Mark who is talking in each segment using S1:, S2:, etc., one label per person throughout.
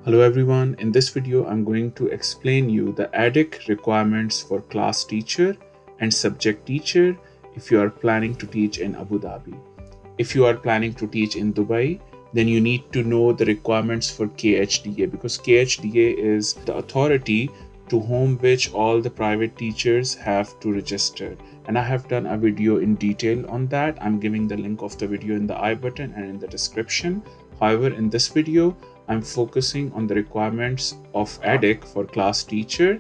S1: Hello everyone, in this video I'm going to explain you the ADEK requirements for class teacher and subject teacher if you are planning to teach in Abu Dhabi. If you are planning to teach in Dubai, then you need to know the requirements for KHDA because KHDA is the authority to whom which all the private teachers have to register. And I have done a video in detail on that. I'm giving the link of the video in the I button and in the description. However, in this video, I'm focusing on the requirements of ADEK for class teacher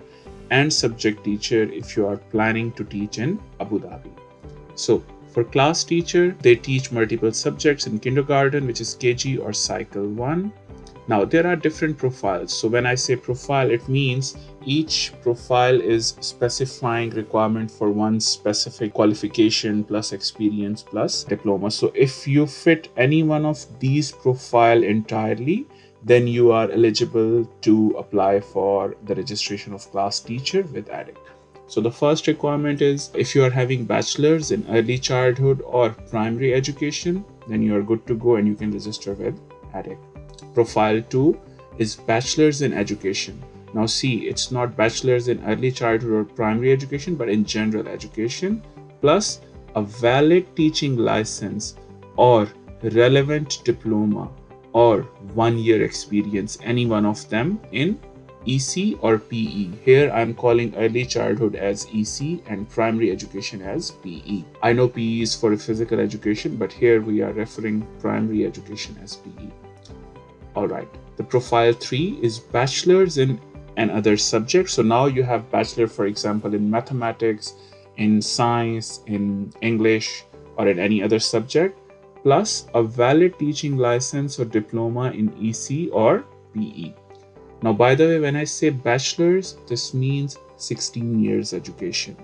S1: and subject teacher if you are planning to teach in Abu Dhabi. So for class teacher, they teach multiple subjects in kindergarten, which is KG or cycle 1. Now there are different profiles. So when I say profile, it means each profile is specifying requirement for one specific qualification plus experience plus diploma. So if you fit any one of these profile entirely, then you are eligible to apply for the registration of class teacher with ADEC. So the first requirement is if you are having bachelor's in early childhood or primary education, then you are good to go and you can register with ADEC. Profile 2 is bachelor's in education. Now see, it's not bachelor's in early childhood or primary education, but in general education, plus a valid teaching license or relevant diploma or 1 year experience, any one of them in EC or PE. Here I'm calling early childhood as EC and primary education as PE. I know PE is for physical education, but here we are referring primary education as PE. All right. The profile 3 is bachelor's in another subject. So now you have bachelor, for example, in mathematics, in science, in English, or in any other subject, plus a valid teaching license or diploma in EC or PE. Now, by the way, when I say bachelor's, this means 16 years education,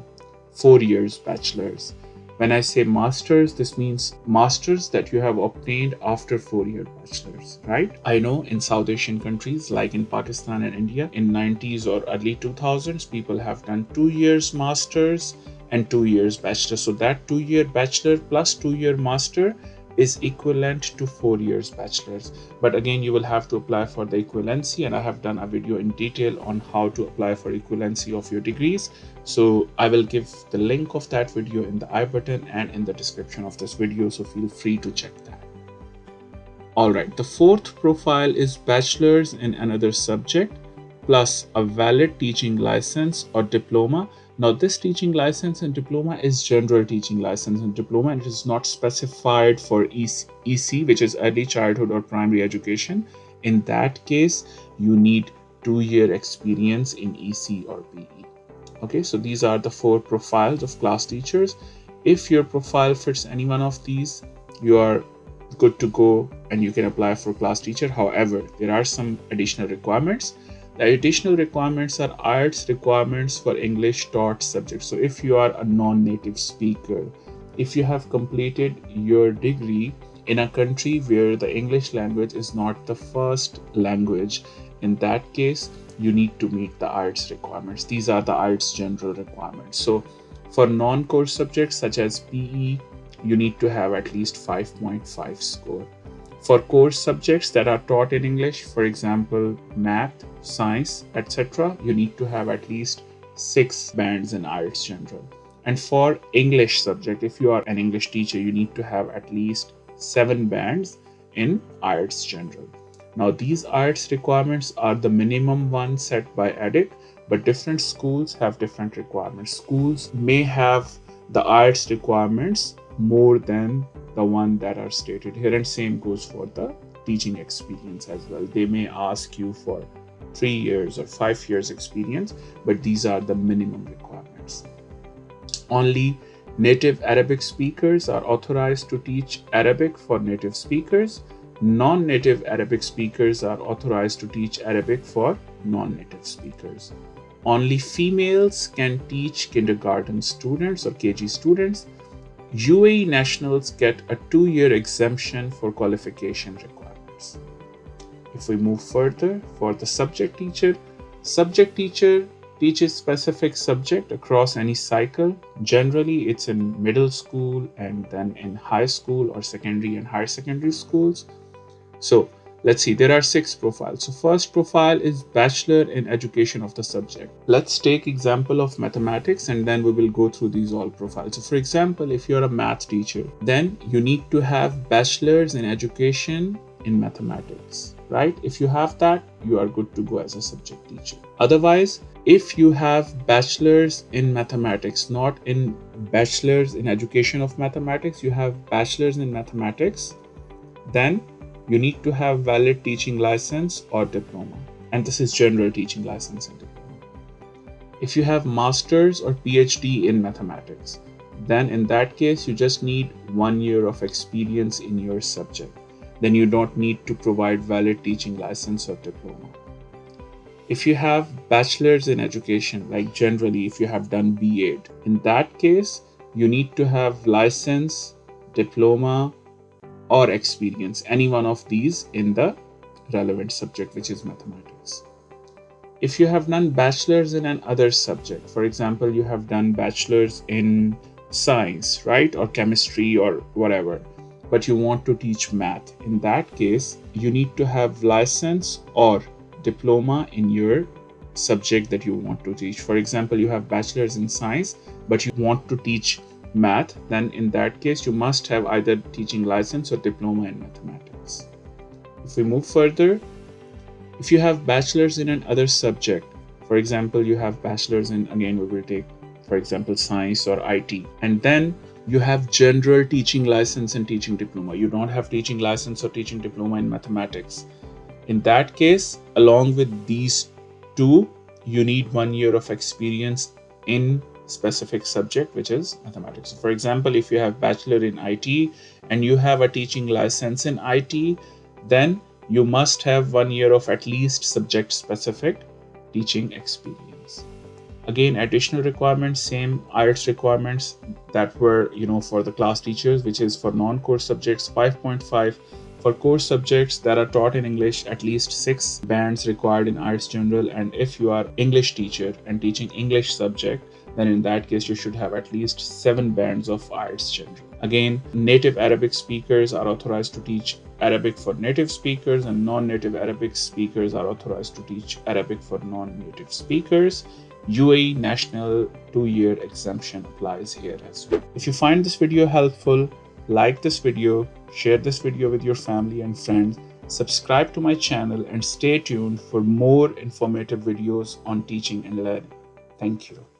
S1: 4 years bachelor's. When I say master's, this means master's that you have obtained after 4-year bachelor's, right? I know in South Asian countries like in Pakistan and India, in 90s or early 2000s, people have done 2 years master's and 2 years bachelor. So that 2-year bachelor plus 2-year master is equivalent to 4 years bachelor's. But again, you will have to apply for the equivalency, and I have done a video in detail on how to apply for equivalency of your degrees. So I will give the link of that video in the I button and in the description of this video, so feel free to check that. All right, the fourth profile is bachelor's in another subject plus a valid teaching license or diploma. Now this teaching license and diploma is general teaching license and diploma, and it is not specified for EC, which is early childhood or primary education. In that case, you need 2-year experience in EC or PE. Okay, so these are the 4 profiles of class teachers. If your profile fits any one of these, you are good to go and you can apply for class teacher. However, there are some additional requirements. The additional requirements are IELTS requirements for English taught subjects. So if you are a non-native speaker, if you have completed your degree in a country where the English language is not the first language, in that case, you need to meet the IELTS requirements. These are the IELTS general requirements. So for non-core subjects such as PE, you need to have at least 5.5 score. For core subjects that are taught in English, for example, math, science, etc., you need to have at least 6 bands in IELTS General. And for English subject, if you are an English teacher, you need to have at least 7 bands in IELTS General. Now, these IELTS requirements are the minimum one set by ADEC, but different schools have different requirements. Schools may have the IELTS requirements more than the one that are stated here, and same goes for the teaching experience as well. They may ask you for 3 years or 5 years experience, but these are the minimum requirements. Only native Arabic speakers are authorized to teach Arabic for native speakers. Non-native Arabic speakers are authorized to teach Arabic for non-native speakers. Only females can teach kindergarten students or KG students. UAE nationals get a 2-year exemption for qualification requirements. If we move further, for the subject teacher teaches specific subject across any cycle. Generally, it's in middle school and then in high school or secondary and higher secondary schools. So Let's see, there are 6 profiles. So first profile is Bachelor in Education of the subject. Let's take example of mathematics and then we will go through these all profiles. So for example, if you're a math teacher, then you need to have Bachelor's in Education in Mathematics, right? If you have that, you are good to go as a subject teacher. Otherwise, if you have Bachelor's in Mathematics, not in Bachelor's in Education of Mathematics, you have Bachelor's in Mathematics, then you need to have valid teaching license or diploma. And this is general teaching license and diploma. If you have master's or PhD in mathematics, then in that case, you just need 1 year of experience in your subject. Then you don't need to provide valid teaching license or diploma. If you have bachelor's in education, like generally if you have done B.Ed, in that case, you need to have license, diploma, or experience, any one of these in the relevant subject, which is mathematics. If you have done bachelor's in an other subject, for example, you have done bachelor's in science, right, or chemistry or whatever, but you want to teach math, in that case, you need to have license or diploma in your subject that you want to teach. For example, you have bachelor's in science, but you want to teach math, then in that case you must have either teaching license or diploma in mathematics. If we move further, if you have bachelor's in another subject, for example, you have bachelor's in, again we will take for example science or IT, and then you have general teaching license and teaching diploma, you don't have teaching license or teaching diploma in mathematics. In that case, along with these two, you need 1 year of experience in specific subject, which is mathematics. So for example, if you have bachelor in IT and you have a teaching license in IT, then you must have 1 year of at least subject specific teaching experience. Again, additional requirements, same IELTS requirements that were for the class teachers, which is for non-course subjects 5.5. For course subjects that are taught in English, at least 6 bands required in IELTS General. And if you are English teacher and teaching English subject, then in that case you should have at least 7 bands of IELTS General. Again, native Arabic speakers are authorized to teach Arabic for native speakers, and non-native Arabic speakers are authorized to teach Arabic for non-native speakers. UAE national 2-year exemption applies here as well. If you find this video helpful, like this video, share this video with your family and friends, subscribe to my channel, and stay tuned for more informative videos on teaching and learning. Thank you.